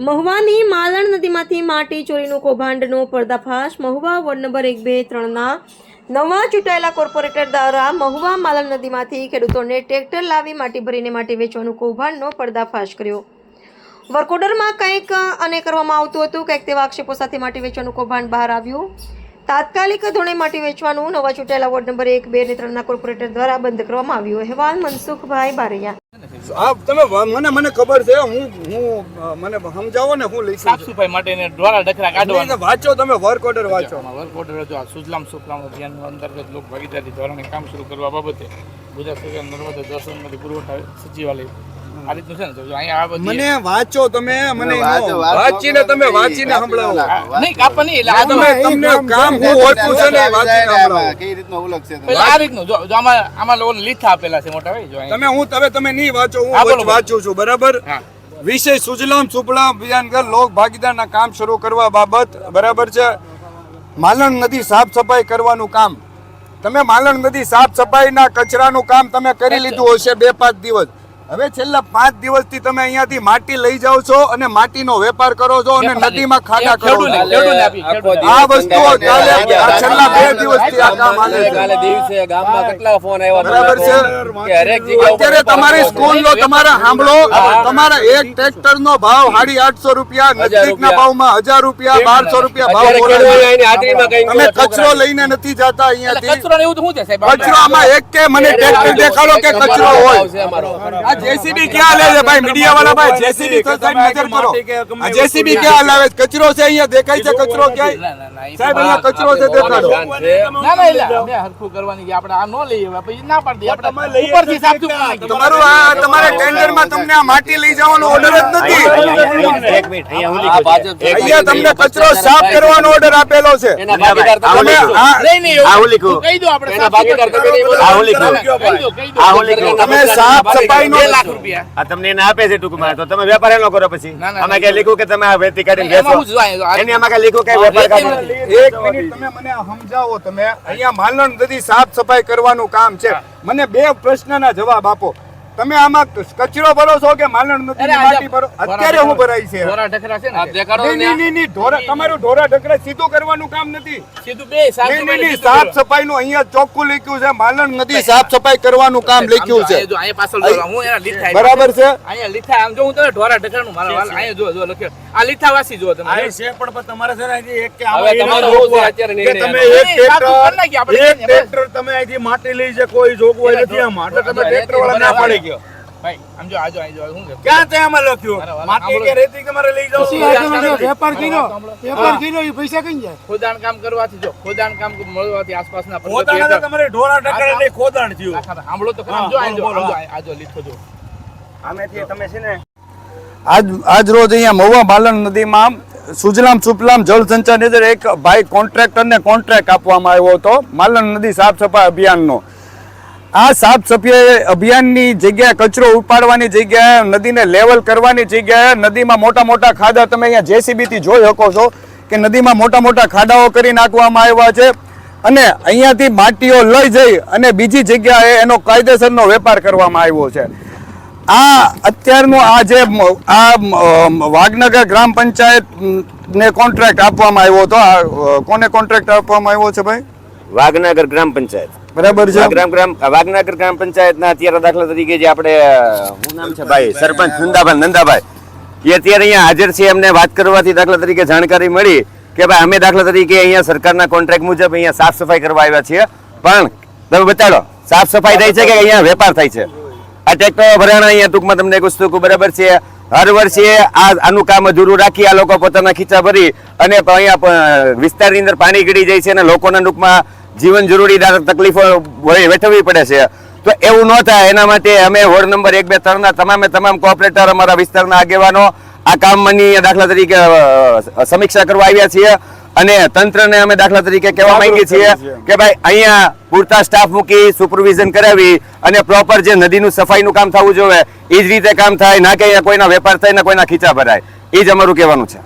મહુવાની માલણ નદીમાંથી માટી ચોરીનું કૌભાંડનો પર્દાફાશ. Mahuva ward number 1, 2, 3ના નવા ચૂંટાયેલા કોર્પોરેટર દ્વારા મહુવા માલણ નદીમાંથી ખેડૂતોને ટ્રેક્ટર લાવી માટી ભરીને માટી વેચવાનું કૌભાંડનો પર્દાફાશ કર્યો. વર્ક ઓર્ડરમાં કંઈક અને કરવામાં આવતું હતું, કંઈક તેવા આક્ષેપો સાથે માટી વેચવાનું કૌભાંડ બહાર આવ્યું. તાત્કાલિક ધોરણે માટી વેચવાનું નવા ચૂંટાયેલા વોર્ડ નંબર 1, 2 અને 3ના કોર્પોરેટર દ્વારા બંધ કરવામાં આવ્યું. અહેવાલ મનસુખભાઈ બારૈયા. તમે મને ખબર છે, હું મને સમજાવો ને, હું લઈશ સાફ સફાઈ માટે દ્વારા ડખરા કાઢવાના. વાંચો, તમે વર્ક ઓર્ડર વાંચો. વર્ક ઓર્ડર જો સુજલામ સુફલામ અભિયાન અંતર્ગત લોક ભાગીદારી ધોરણે કામ શરૂ કરવા બાબતે ગુજરાત સરકાર નર્મદા જળસંપત્તિ પુરવઠા સચિવાલય આ રીતનું છે ને. અહીંયા આ બધી મને વાંચો, તમે મને વાંચીને તમે વાંચીને સંભળાવો. નહીં કાપવાની એટલે આ તમે તમને કામ હું ઓળખું છે ને, વાંચીને સંભળાવો. કઈ રીતનો ઉલ્લેખ છે આ રીતનું જો આમાં લોકો લીથા આપેલા છે મોટા ભાઈ. જો તમે તમે નહીં વાંચો, હું વાંચું છું, બરાબર. વિષય સુજલામ સુફલામ અભિયાન લોક ભાગીદારના કામ શરૂ કરવા બાબત, બરાબર છે. માલણ નદી સાફ સફાઈ કરવાનું કામ, તમે માલણ નદી સાફ સફાઈના કચરાનું કામ તમે કરી લીધું હશે 2-5 દિવસ. હવે છેલ્લા 5 દિવસથી તમે અહીંયાથી માટી લઈ જાઓ છો અને માટીનો વેપાર કરો છો અને નદીમાં ખાડા કરો છો. આ વસ્તુ છેલ્લા 2 દિવસથી આ કામ હાલે છે. કાલે દિવસે ગામમાં કેટલા ફોન આવ્યા, બરાબર છે. હરેક જગ્યાએ અત્યારે તમારી સ્કૂલનો તમારે સાંભળો, તમારા એક ટ્રેક્ટરનો ભાવ 850 રૂપિયા, નજીકના ભાવમાં 1000 રૂપિયા, 1200 રૂપિયા ભાવ બોલે. તમે કચરો લઈને નથી જતા અહીંયાથી. કચરો એવું તો શું છે સાહેબ? કચરો આમાં એક કે મને ટ્રેક્ટર દેખાડો કે કચરો હોય. જેસીબી ક્યાં લે છે ભાઈ? મીડિયા વાળા ભાઈ, જેસીબી તો સાહેબ નજર કરો. આ જેસીબી ક્યાં લાવે? કચરો છે અહીંયા, દેખાય છે કચરો ક્યાંય? સાહેબ અહીંયા કચરો છે, દેખાડો. ના એટલે અમે હરખું કરવાની કે આપણે આ નો લઈએ, પછી ના પાડી દે. આપણે ઉપરથી સાફ સુથરું તમારું આ તમારે ટેન્ડરમાં તમને આ માટી લઈ જવાનો ઓર્ડર જ નથી. એક મિનિટ, અહીંયા તમને કચરો સાફ કરવાનો ઓર્ડર આપેલો છે. એના ભાગીદાર તમે કહી દો આપણે એના ભાગીદાર તમે સાફ સફાઈનો લાખ રૂપિયા આ તમને એને આપે છે ટૂંકમાં, તો તમે વેપાર એનો કરો. પછી આમાં કઈ લીખું કે તમે આ વેચી કાઢીને વેચો? એની આમાં કઈ લીખું કે વેપાર કાઢો? એક મિનિટ, તમે મને સમજાવો. તમે અહીંયા માલણ નદી સાફ સફાઈ કરવાનું કામ છે, મને 2 પ્રશ્નના જવાબ આપો. તમે આમાં કચરો ભરો છો કે માલણ નદીની માટી ભરો? અત્યારે હું ભરાઈ છે ઢોરા ઢકરા છે ને નહીં, ઢોરા તમારું ઢોરા ઢકરા સીધું કરવાનું કામ નથી. સીધું બે સાફ સફાઈ નું અહીંયા ચોખ્ખું લખ્યું છે, માલણ નદી સાફ સફાઈ કરવાનું કામ લખ્યું છે, જો અહીંયા પાછળ હું એના લીથા બરાબર છે. અહીંયા લીથા આમ જો હું તમે ઢોરા ઢકરાનું મારા અહીંયા જો લખ્યો આ લીથા વાસી જો તમે છે. પણ તમારે છે ને એક કે હવે તમારું શું છે અત્યારે કે નિર્ણય? તમે એક ટ્રેક્ટર તમે અહીંથી માટી લઈ છે, કોઈ જોગવાઈ નથી આમાં, એટલે તમે ટ્રેક્ટર વાળા ના પાડી ગયો. ભાઈ આમ જો આજો આજો શું છે ક્યાં ત્યાં આમાં લખ્યું માટી કે રેતી તમારે લઈ જાવ? વેપાર કર્યો એ પૈસા કઈ જાય? ખોદાણ કામ કરવાથી જો ખોદાણ કામ મળવાથી આસપાસના ખોદાણ તમારે ઢોરા ઢકરા નહીં, ખોદાણ થયું. સાંભળો તો ખરા. જો આજો લીથો જો આમેથી તમે છે ને આજ રોજ અહીંયા મહુવા માલણ નદીમાં સુજલામ સુફલામ જળ સંચાર નિધર એક ભાઈ કોન્ટ્રાક્ટરને કોન્ટ્રાક્ટ આપવામાં આવ્યો હતો માલણ નદી સાફ સફાઈ અભિયાનનો. આ સાફ સફાઈ અભિયાનની જગ્યાએ કચરો ઉપાડવાની જગ્યાએ, નદીને લેવલ કરવાની જગ્યાએ નદીમાં મોટા મોટા ખાડા, તમે અહીંયા જેસીબીથી જોઈ શકો છો કે નદીમાં મોટા મોટા ખાડાઓ કરી નાખવામાં આવ્યા છે અને અહીંયાથી માટીઓ લઈ જઈ અને બીજી જગ્યાએ એનો કાયદેસરનો વેપાર કરવામાં આવ્યો છે. આ અત્યારનું આ જે વાઘનગર ગ્રામ પંચાયત ને કોન્ટ્રાક્ટ આપવામાં આવ્યો હતો. કોને કોન્ટ્રાક્ટ આપવામાં આવ્યો છે ભાઈ? વાઘનગર ગ્રામ પંચાયત, બરાબર છે. વાઘનગર ગ્રામ પંચાયતના અત્યારે દાખલા તરીકે જે આપણે શું નામ છે ભાઈ, સરપંચ નંદાભાઈ એ અત્યારે અહીંયા હાજર છે. એમને વાત કરવાથી દાખલા તરીકે જાણકારી મળી કે ભાઈ અમે દાખલા તરીકે અહીંયા સરકારના કોન્ટ્રાક્ટ મુજબ અહીંયા સાફ સફાઈ કરવા આવ્યા છીએ, પણ તમે બતાડો સાફ સફાઈ થાય છે કે અહીંયા વેપાર થાય છે? આ ટ્રેક્ટર ભરાણા અહીંયા ટૂંકમાં તમને એક વસ્તુ બરાબર છે. હર વર્ષે આનું કામ અધૂરું રાખી આ લોકો પોતાના ખીચા ભરી અને અહીંયા વિસ્તારની અંદર પાણી ગળી જાય છે અને લોકોના ટૂંકમાં જીવન જરૂરી તકલીફો વેઠવવી પડે છે. તો એવું ન થાય એના માટે અમે વોર્ડ નંબર 1, 2, 3ના તમામ કોઓપરેટર, અમારા વિસ્તારના આગેવાનો આ કામની દાખલા તરીકે સમીક્ષા કરવા આવ્યા છીએ અને તંત્રને અમે દાખલા તરીકે કહેવા માંગીએ છીએ કે ભાઈ અહીંયા પૂરતા સ્ટાફ મૂકી સુપરવિઝન કરાવી અને પ્રોપર જે નદીનું સફાઈનું કામ થવું જોઈએ એ જ રીતે કામ થાય, ના કે અહીંયા કોઈના વેપાર થાય ને કોઈના ખીચા ભરાય. એ જ અમારું કહેવાનું છે.